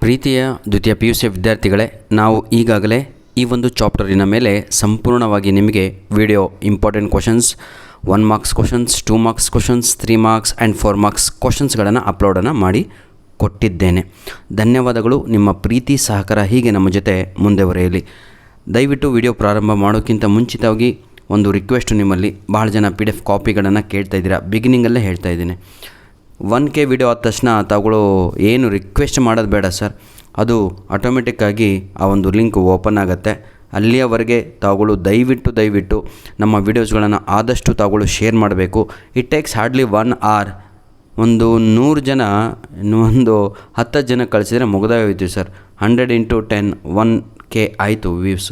ಪ್ರೀತಿಯ ದ್ವಿತೀಯ PUC ವಿದ್ಯಾರ್ಥಿಗಳೇ, ನಾವು ಈಗಾಗಲೇ ಈ ಒಂದು ಚಾಪ್ಟರಿನ ಮೇಲೆ ಸಂಪೂರ್ಣವಾಗಿ ನಿಮಗೆ video important questions 1 marks questions, 2 marks questions, 3 marks and 4 marks ಕ್ವಶನ್ಸ್ಗಳನ್ನು ಅಪ್ಲೋಡನ್ನು ಮಾಡಿ ಕೊಟ್ಟಿದ್ದೇನೆ. ಧನ್ಯವಾದಗಳು. ನಿಮ್ಮ ಪ್ರೀತಿ ಸಹಕಾರ ಹೀಗೆ ನಮ್ಮ ಜೊತೆ ಮುಂದುವರೆಯಲಿ. ದಯವಿಟ್ಟು ವಿಡಿಯೋ ಪ್ರಾರಂಭ ಮಾಡೋಕ್ಕಿಂತ ಮುಂಚಿತವಾಗಿ ಒಂದು ರಿಕ್ವೆಸ್ಟು ನಿಮ್ಮಲ್ಲಿ. ಭಾಳ ಜನ PDF ಕಾಪಿಗಳನ್ನು ಕೇಳ್ತಾ ಇದ್ದೀರಾ. ಬಿಗಿನಿಂಗಲ್ಲೇ ಹೇಳ್ತಾ ಇದ್ದೀನಿ, 1K ವಿಡಿಯೋ ಆದ ತಕ್ಷಣ ತಾವುಗಳು ಏನು ರಿಕ್ವೆಸ್ಟ್ ಮಾಡೋದು ಬೇಡ ಸರ್. ಅದು ಆಟೋಮೆಟಿಕ್ಕಾಗಿ ಆ ಒಂದು ಲಿಂಕ್ ಓಪನ್ ಆಗುತ್ತೆ. ಅಲ್ಲಿಯವರೆಗೆ ತಾವುಗಳು ದಯವಿಟ್ಟು ನಮ್ಮ ವೀಡಿಯೋಸ್ಗಳನ್ನು ಆದಷ್ಟು ತಾವುಗಳು ಶೇರ್ ಮಾಡಬೇಕು. It takes hardly 1 hour. ಒಂದು 100 ಜನ ಒಂದು 10 ಜನ ಕಳಿಸಿದರೆ ಮುಗ್ದೇ ಹೋಯ್ತು ಸರ್. 100 × 10 1K ಆಯಿತು ವ್ಯೂಸ್.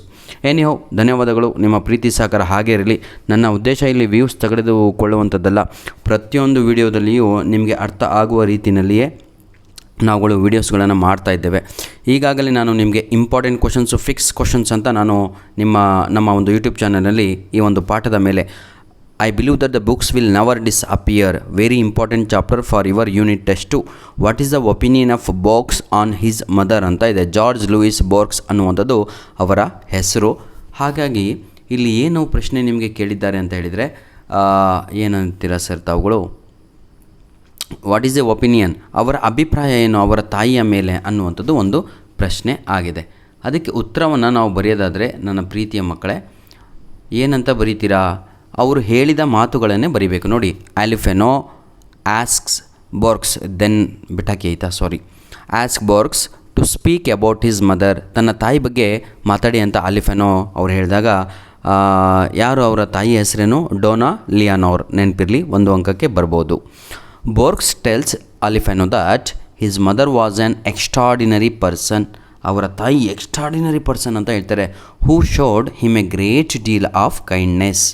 ಎನಿಹೋ, ಧನ್ಯವಾದಗಳು. ನಿಮ್ಮ ಪ್ರೀತಿ ಸಹಕಾರ ಹಾಗೇ ಇರಲಿ. ನನ್ನ ಉದ್ದೇಶ ಇಲ್ಲಿ ವ್ಯೂಸ್ ತೆಗೆದುಕೊಳ್ಳುವಂಥದ್ದಲ್ಲ. ಪ್ರತಿಯೊಂದು ವಿಡಿಯೋದಲ್ಲಿಯೂ ನಿಮಗೆ ಅರ್ಥ ಆಗುವ ರೀತಿಯಲ್ಲಿಯೇ ನಾವುಗಳು ವೀಡಿಯೋಸ್ಗಳನ್ನು ಮಾಡ್ತಾ ಇದ್ದೇವೆ. ಈಗಾಗಲೇ ನಾನು ನಿಮಗೆ ಇಂಪಾರ್ಟೆಂಟ್ ಕ್ವಶನ್ಸು, ಫಿಕ್ಸ್ ಕ್ವಶನ್ಸ್ ಅಂತ ನಾನು ನಮ್ಮ ಒಂದು ಯೂಟ್ಯೂಬ್ ಚಾನಲಲ್ಲಿ ಈ ಒಂದು ಪಾಠದ ಮೇಲೆ I believe that the books will never disappear. Very important chapter for your unit test 2. What is the opinion of Borges on his mother ಅಂತ ಇದೆ. ಜಾರ್ಜ್ ಲೂಯಿಸ್ ಬೋರ್ಗ್ಸ್ ಅನ್ನುವಂಥದ್ದು ಅವರ ಹೆಸರು. ಹಾಗಾಗಿ ಇಲ್ಲಿ ಏನು ಪ್ರಶ್ನೆ ನಿಮಗೆ ಕೇಳಿದ್ದಾರೆ ಅಂತ ಹೇಳಿದರೆ, ಏನಂತೀರಾ ಸರ್ ತಾವುಗಳು, ವಾಟ್ ಈಸ್ ಎ ಒಪಿನಿಯನ್, ಅವರ ಅಭಿಪ್ರಾಯ ಏನು ಅವರ ತಾಯಿಯ ಮೇಲೆ ಅನ್ನುವಂಥದ್ದು ಒಂದು ಪ್ರಶ್ನೆ ಆಗಿದೆ. ಅದಕ್ಕೆ ಉತ್ತರವನ್ನು ನಾವು ಬರೆಯೋದಾದರೆ, ನನ್ನ ಪ್ರೀತಿಯ ಮಕ್ಕಳೇ, ಏನಂತ ಬರೀತೀರಾ? ಅವರು ಹೇಳಿದ ಮಾತುಗಳನ್ನೇ ಬರೀಬೇಕು. ನೋಡಿ, ಆಲಿಫೆನೋ ಆಸ್ಕ್ಸ್ ಬೋರ್ಗ್ಸ್, ದೆನ್ ಬಿಟ್ಟಾಕಿ ಆಯಿತಾ, sorry, ask Borges to speak about his mother, ತನ್ನ ತಾಯಿ ಬಗ್ಗೆ ಮಾತಾಡಿ ಅಂತ ಆಲಿಫೆನೋ ಅವ್ರು ಹೇಳಿದಾಗ, ಯಾರು ಅವರ ತಾಯಿ ಹೆಸರೇನು? ಡೋನಾ ಲಿಯಾನೋರ್. ನೆನಪಿರಲಿ, 1 ಅಂಕಕ್ಕೆ ಬರ್ಬೋದು. Borges tells Alifano that his mother was an extraordinary person, ಅವರ ತಾಯಿ ಎಕ್ಸ್ಟ್ರಾಡಿನರಿ ಪರ್ಸನ್ ಅಂತ ಹೇಳ್ತಾರೆ. Who showed him a great deal of kindness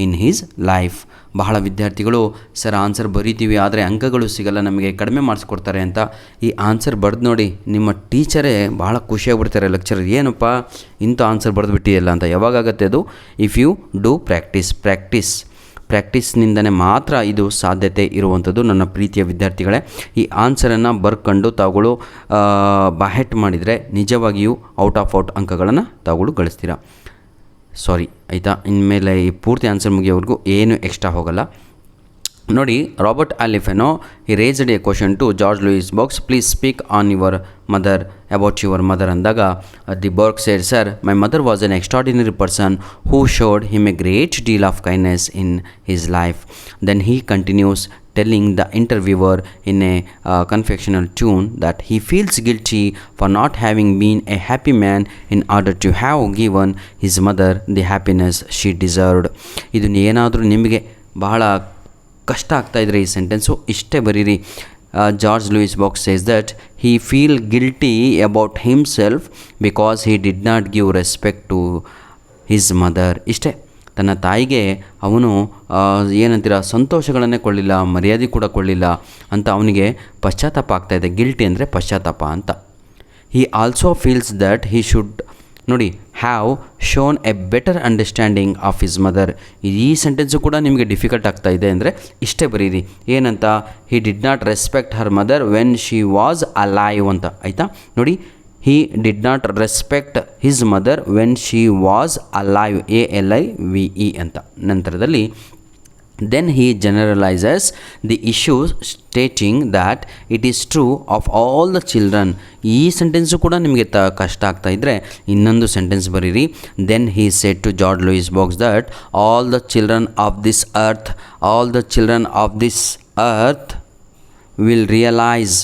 in his life. ಬಹಳ ವಿದ್ಯಾರ್ಥಿಗಳು ಸರ್ ಆನ್ಸರ್ ಬರೀತೀವಿ ಆದರೆ ಅಂಕಗಳು ಸಿಗಲ್ಲ, ನಮಗೆ ಕಡಿಮೆ ಮಾರ್ಕ್ಸ್ ಕೊಡ್ತಾರೆ ಅಂತ. ಈ ಆನ್ಸರ್ ಬರೆದು ನೋಡಿ, ನಿಮ್ಮ ಟೀಚರೇ ಭಾಳ ಖುಷಿಯಾಗ್ಬಿಡ್ತಾರೆ, ಲೆಕ್ಚರರ್ ಏನಪ್ಪ ಇಂಥ ಆನ್ಸರ್ ಬರೆದುಬಿಟ್ಟಿಯಲ್ಲ ಅಂತ. ಯಾವಾಗತ್ತೆ ಅದು? ಇಫ್ ಯು ಡೂ ಪ್ರಾಕ್ಟೀಸ್ನಿಂದನೇ ಮಾತ್ರ ಇದು ಸಾಧ್ಯತೆ ಇರುವಂಥದ್ದು. ನನ್ನ ಪ್ರೀತಿಯ ವಿದ್ಯಾರ್ಥಿಗಳೇ, ಈ ಆನ್ಸರನ್ನು ಬರ್ಕೊಂಡು ತಾವುಗಳು ಬಾಹೆಟ್ ಮಾಡಿದರೆ ನಿಜವಾಗಿಯೂ ಔಟ್ ಆಫ್ ಅಂಕಗಳನ್ನು ತಾವುಗಳು ಗಳಿಸ್ತೀರಾ. ಸಾರಿ ಆಯಿತಾ, ಇನ್ಮೇಲೆ ಈ ಪೂರ್ತಿ ಆನ್ಸರ್ ಮುಗಿಯೋವರೆಗೂ ಏನು ಎಕ್ಸ್ಟ್ರಾ ಹೋಗಲ್ಲ. ನೋಡಿ, ರಾಬರ್ಟ್ ಆಲಿಫೆನೋ ಈ raised a question to George Luis Borges, please speak on your mother, about your mother ಅಂದಾಗ, the Borg said, sir my mother was an extraordinary person who showed him a great deal of kindness in his life. Then he continues telling the interviewer in a confessional tune that he feels guilty for not having been a happy man in order to have given his mother the happiness she deserved. ಇದು ಏನಾದರೂ ನಿಮಗೆ ಬಹಳ ಕಷ್ಟ ಆಗ್ತಾ ಇದ್ರೆ ಈ sentence ಇಷ್ಟೇ ಬರೀರಿ. George Luis Borges says that he feel guilty about himself because he did not give respect to his mother. ಇಷ್ಟೇ, ತನ್ನ ತಾಯಿಗೆ ಅವನು ಏನಂತೀರ ಸಂತೋಷಗಳನ್ನೇ ಕೊಳ್ಳಿಲ್ಲ, ಮರ್ಯಾದೆ ಕೂಡ ಕೊಳ್ಳಿಲ್ಲ ಅಂತ ಅವನಿಗೆ ಪಶ್ಚಾತ್ತಾಪ ಆಗ್ತಾಯಿದೆ. ಗಿಲ್ಟಿ ಅಂದರೆ ಪಶ್ಚಾತ್ತಾಪ ಅಂತ. He also feels that he should, ನೋಡಿ, have shown a better understanding of his mother. ಈ ಸೆಂಟೆನ್ಸು ಕೂಡ ನಿಮಗೆ ಡಿಫಿಕಲ್ಟ್ ಆಗ್ತಾ ಇದೆ ಅಂದರೆ ಇಷ್ಟೇ ಬರೀರಿ. ಏನಂತ? He did not respect her mother when she was alive ಅಂತ. ಆಯಿತಾ? ನೋಡಿ, he did not respect his mother when she was alive, alive ಅಂತ. ನಂತರದಲ್ಲಿ then he generalizes the issue stating that it is true of all the children. ಈ sentence ಕೂಡ ನಿಮಗೆ ಕಷ್ಟ ಆಗ್ತಾ ಇದ್ದರೆ ಇನ್ನೊಂದು ಸೆಂಟೆನ್ಸ್ ಬರೀರಿ. then he said to George Louis Borges that all the children of this earth will realize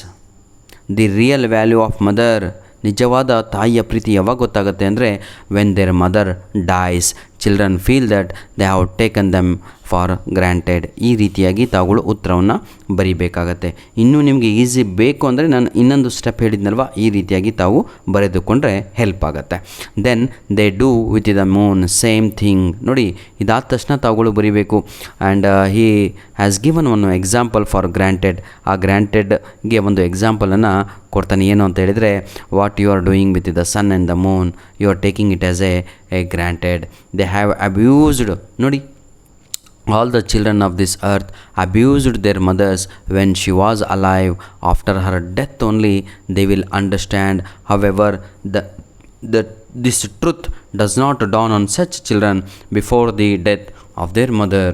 the real value of mother. ನಿಜವಾದ ತಾಯಿಯ ಪ್ರೀತಿ ಯಾವಾಗ ಗೊತ್ತಾಗುತ್ತೆ ಅಂದರೆ when their mother dies, children feel that they have taken them for granted. ಈ ರೀತಿಯಾಗಿ ತಾವುಗಳು ಉತ್ತರವನ್ನು ಬರೀಬೇಕಾಗತ್ತೆ. ಇನ್ನೂ ನಿಮಗೆ ಈಸಿ ಬೇಕು ಅಂದರೆ ನಾನು ಇನ್ನೊಂದು ಸ್ಟೆಪ್ ಹೇಳಿದ್ನಲ್ವ, ಈ ರೀತಿಯಾಗಿ ತಾವು ಬರೆದುಕೊಂಡ್ರೆ ಹೆಲ್ಪ್ ಆಗುತ್ತೆ. Then they do with the moon same thing. ನೋಡಿ, ಇದಾದ ತಕ್ಷಣ ತಾವುಗಳು ಬರೀಬೇಕು. And he has given one example for granted. ಆ ಗ್ರ್ಯಾಂಟೆಡ್ಗೆ ಒಂದು ಎಕ್ಸಾಂಪಲನ್ನು ಕೊಡ್ತಾನೆ. ಏನು ಅಂತ ಹೇಳಿದರೆ, what you are doing with the sun and the moon, you are taking it as a granted. They have abused. ನೋಡಿ, All the children of this earth abused their mothers when she was alive. After her death only they will understand. However, this truth does not dawn on such children before the death of their mother.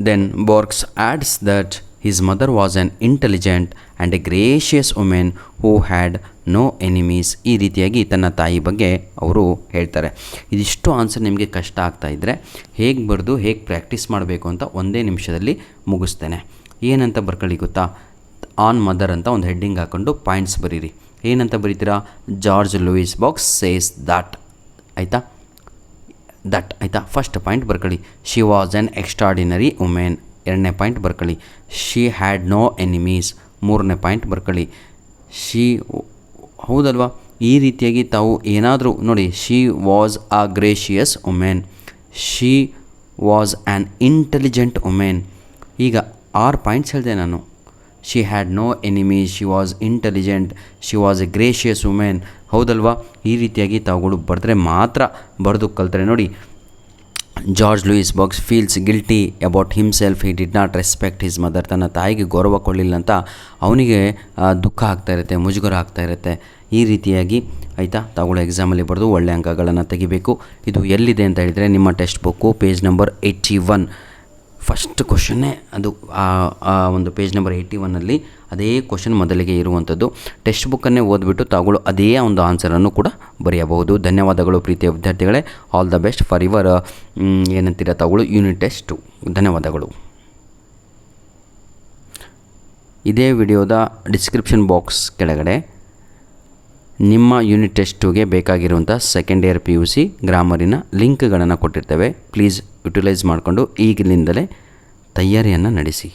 Then Borges adds that his mother was an intelligent and a gracious woman who had no enemies. ಈ ರೀತಿಯಾಗಿ ತನ್ನ ತಾಯಿ ಬಗ್ಗೆ ಅವರು ಹೇಳ್ತಾರೆ. ಇದಿಷ್ಟು answer ನಿಮಗೆ ಕಷ್ಟ ಆಗ್ತಾ ಇದ್ದರೆ ಹೇಗೆ ಬರೆದು ಹೇಗೆ ಪ್ರಾಕ್ಟೀಸ್ ಮಾಡಬೇಕು ಅಂತ ಒಂದೇ ನಿಮಿಷದಲ್ಲಿ ಮುಗಿಸ್ತೇನೆ. ಏನಂತ ಬರ್ಕೊಳ್ಳಿ ಗೊತ್ತಾ, ಆನ್ ಮದರ್ ಅಂತ ಒಂದು ಹೆಡ್ಡಿಂಗ್ ಹಾಕ್ಕೊಂಡು ಪಾಯಿಂಟ್ಸ್ ಬರೀರಿ. ಏನಂತ ಬರೀತೀರಾ, George Luis Borges says that. ಆಯಿತಾ, ದಟ್ ಆಯಿತಾ. ಫಸ್ಟ್ ಪಾಯಿಂಟ್ ಬರ್ಕೊಳ್ಳಿ, she was an extraordinary women. ಎರಡನೇ ಪಾಯಿಂಟ್ ಬರ್ಕೊಳ್ಳಿ, ಶಿ ಹ್ಯಾಡ್ ನೋ ಎನಿಮೀಸ್. ಮೂರನೇ ಪಾಯಿಂಟ್ ಬರ್ಕೊಳ್ಳಿ, ಶಿ, ಹೌದಲ್ವಾ. ಈ ರೀತಿಯಾಗಿ ತಾವು ಏನಾದರೂ ನೋಡಿ, she was a gracious women, she was an intelligent women. ಈಗ 6 ಪಾಯಿಂಟ್ಸ್ ಹೇಳಿದೆ ನಾನು. She had no enemies, she was intelligent, she was a gracious women. ಹೌದಲ್ವಾ. ಈ ರೀತಿಯಾಗಿ ತಾವುಗಳು ಬರೆದ್ರೆ ಮಾತ್ರ ಬರೆದು ಕಲ್ತಾರೆ. ನೋಡಿ, George Luis box feels guilty about himself, he did not respect his mother. ತನ್ನ ತಾಯಿಗೆ ಗೌರವ ಕೊಡಲಿಲ್ಲ ಅಂತ ಅವನಿಗೆ ದುಃಖ ಆಗ್ತಾ ಇರುತ್ತೆ, ಮುಜುಗರ ಆಗ್ತಾ ಇರುತ್ತೆ. ಈ ರೀತಿಯಾಗಿ ಆಯಿತಾ, ತಾವುಗಳು ಎಕ್ಸಾಮಲ್ಲಿ ಬರೆದು ಒಳ್ಳೆಯ ಅಂಕಗಳನ್ನು ತೆಗಿಬೇಕು. ಇದು ಎಲ್ಲಿದೆ ಅಂತ ಹೇಳಿದರೆ ನಿಮ್ಮ text book page number 81. First ಕ್ವಶನ್ನೇ ಅದು ಆ ಒಂದು ಪೇಜ್ ನಂಬರ್ 81ನಲ್ಲಿ ಅದೇ ಕ್ವಶನ್ ಮೊದಲಿಗೆ ಇರುವಂಥದ್ದು. ಟೆಕ್ಸ್ಟ್ ಬುಕ್ಕನ್ನೇ ಓದ್ಬಿಟ್ಟು ತಾವುಗಳು ಅದೇ ಒಂದು ಆನ್ಸರನ್ನು ಕೂಡ ಬರೆಯಬಹುದು. ಧನ್ಯವಾದಗಳು ಪ್ರೀತಿಯ ವಿದ್ಯಾರ್ಥಿಗಳೇ. All the best for your ಏನಂತೀರ ತಾವುಗಳು ಯೂನಿಟ್ ಟೆಸ್ಟು. ಧನ್ಯವಾದಗಳು. ಇದೇ ವಿಡಿಯೋದ ಡಿಸ್ಕ್ರಿಪ್ಷನ್ ಬಾಕ್ಸ್ ಕೆಳಗಡೆ ನಿಮ್ಮ ಯೂನಿಟ್ ಟೆಸ್ಟುಗೆ ಬೇಕಾಗಿರುವಂಥ ಸೆಕೆಂಡ್ ಇಯರ್ PUC ಗ್ರಾಮರಿನ ಲಿಂಕ್ಗಳನ್ನು ಕೊಟ್ಟಿರ್ತೇವೆ. ಪ್ಲೀಸ್ ಯುಟಿಲೈಸ್ ಮಾಡಿಕೊಂಡು ಈಗಲಿಂದಲೇ ತಯಾರಿಯನ್ನು ನಡೆಸಿ.